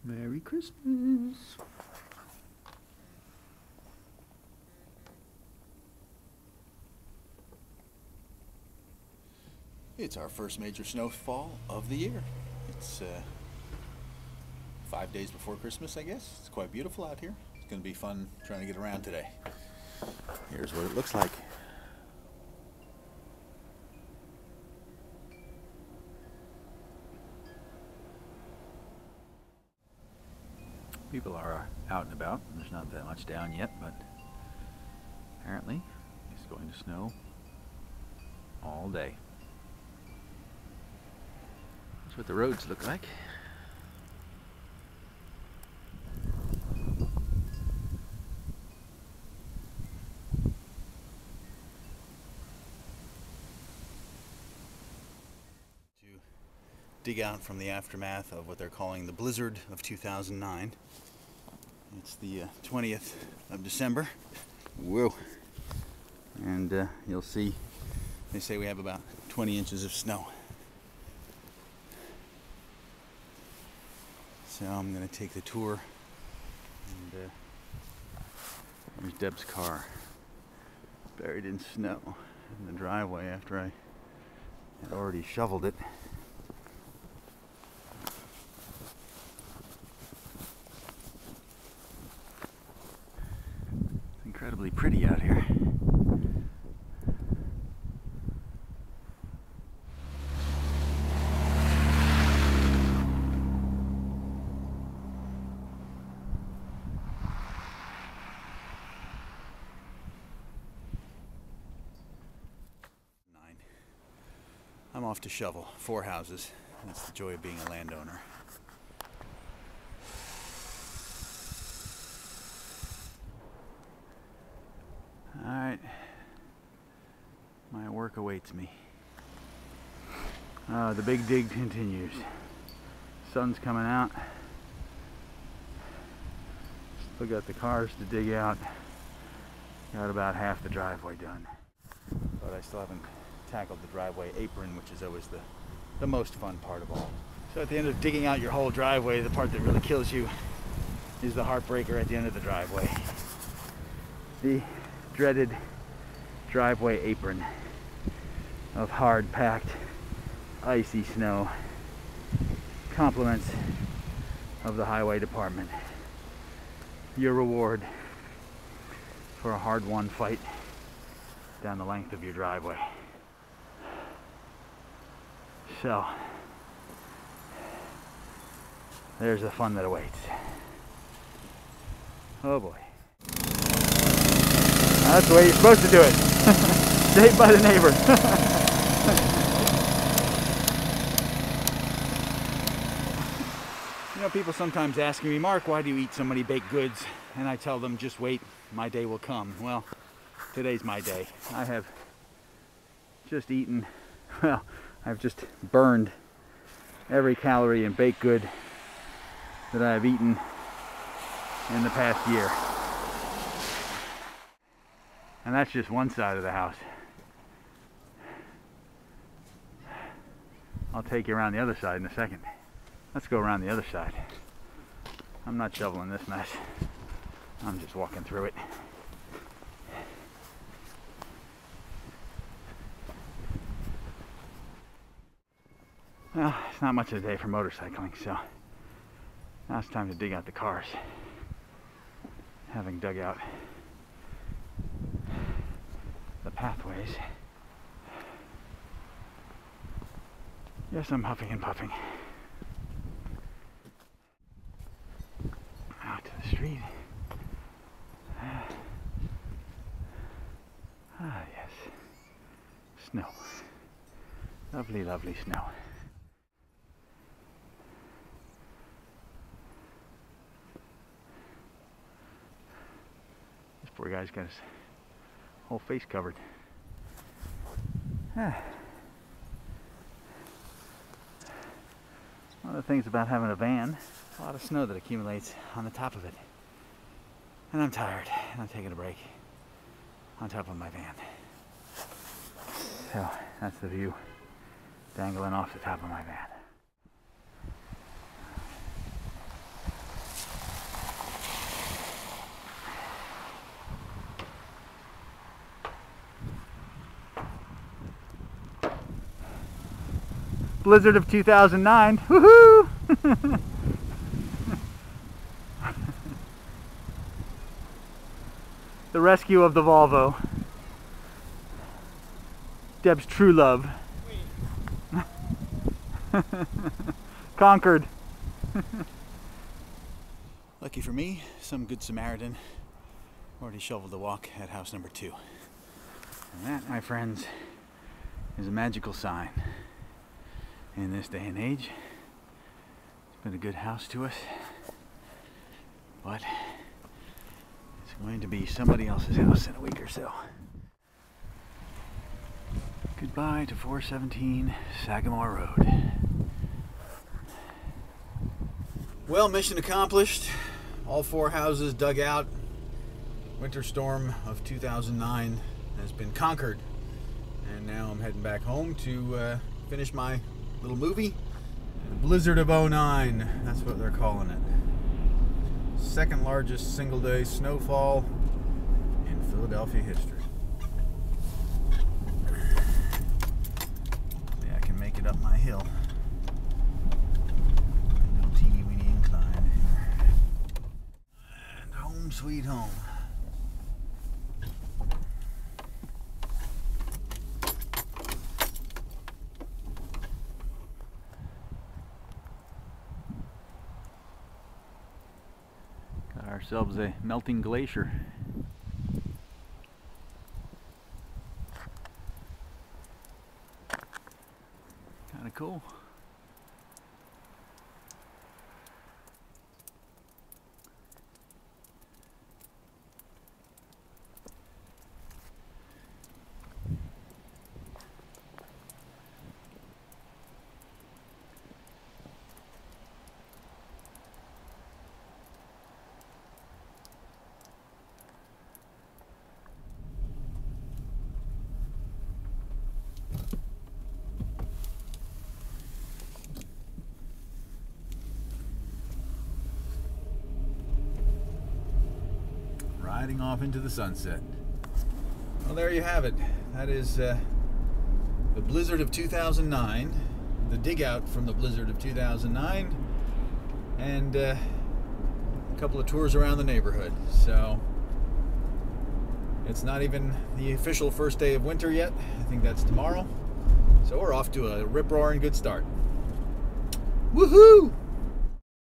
Merry Christmas. It's our first major snowfall of the year. It's 5 days before Christmas, I guess. It's quite beautiful out here. It's going to be fun trying to get around today. Here's what it looks like. People are out and about. There's not that much down yet, but apparently it's going to snow all day. That's what the roads look like. To dig out from the aftermath of what they're calling the blizzard of 2009. It's the 20th of December. Whoa. And you'll see, they say we have about 20 inches of snow. So I'm going to take the tour. And there's Deb's car, buried in snow in the driveway after I had already shoveled it. Incredibly pretty out here. I'm off to shovel 4 houses. That's the joy of being a landowner. Alright, my work awaits me. The big dig continues. Sun's coming out. Still got the cars to dig out. Got about half the driveway done. But I still haven't tackled the driveway apron, which is always the most fun part of all. So at the end of digging out your whole driveway, the part that really kills you is the heartbreaker at the end of the driveway. The dreaded driveway apron of hard packed icy snow, compliments of the highway department. Your reward for a hard-won fight down the length of your driveway. So there's the fun that awaits. Oh boy. That's the way you're supposed to do it. Saved by the neighbor. You know, people sometimes ask me, Mark, why do you eat so many baked goods? And I tell them, just wait, my day will come. Well, today's my day. I have just eaten, well, I've just burned every calorie in baked good that I've eaten in the past year. And that's just one side of the house. I'll take you around the other side in a second. Let's go around the other side. I'm not shoveling this mess. I'm just walking through it. Well, it's not much of a day for motorcycling, so now it's time to dig out the cars. Having dug out the pathways, yes, I'm huffing and puffing. Out to the street. Ah, yes. Snow. Lovely, lovely snow. This poor guy's got his whole face covered. Ah. One of the things about having a van, a lot of snow that accumulates on the top of it. And I'm tired, and I'm taking a break on top of my van. So that's the view dangling off the top of my van. Blizzard of 2009. Woohoo! The rescue of the Volvo. Deb's true love. Conquered. Lucky for me, some good Samaritan already shoveled the walk at house number 2. And that, my friends, is a magical sign. In this day and age, it's been a good house to us, but it's going to be somebody else's house in a week or so. Goodbye to 417 Sagamore Road. Well, mission accomplished. All 4 houses dug out. Winter storm of 2009 has been conquered. And now I'm heading back home to finish my little movie. Blizzard of 09, that's what they're calling it. Second largest single day snowfall in Philadelphia history. See, I can make it up my hill. A little teeny weeny incline here. And home sweet home. Got ourselves a melting glacier. Kind of cool. Riding off into the sunset. Well, there you have it. That is the Blizzard of 2009, the dig out from the Blizzard of 2009, and a couple of tours around the neighborhood. So it's not even the official first day of winter yet. I think that's tomorrow. So we're off to a rip-roaring good start. Woohoo!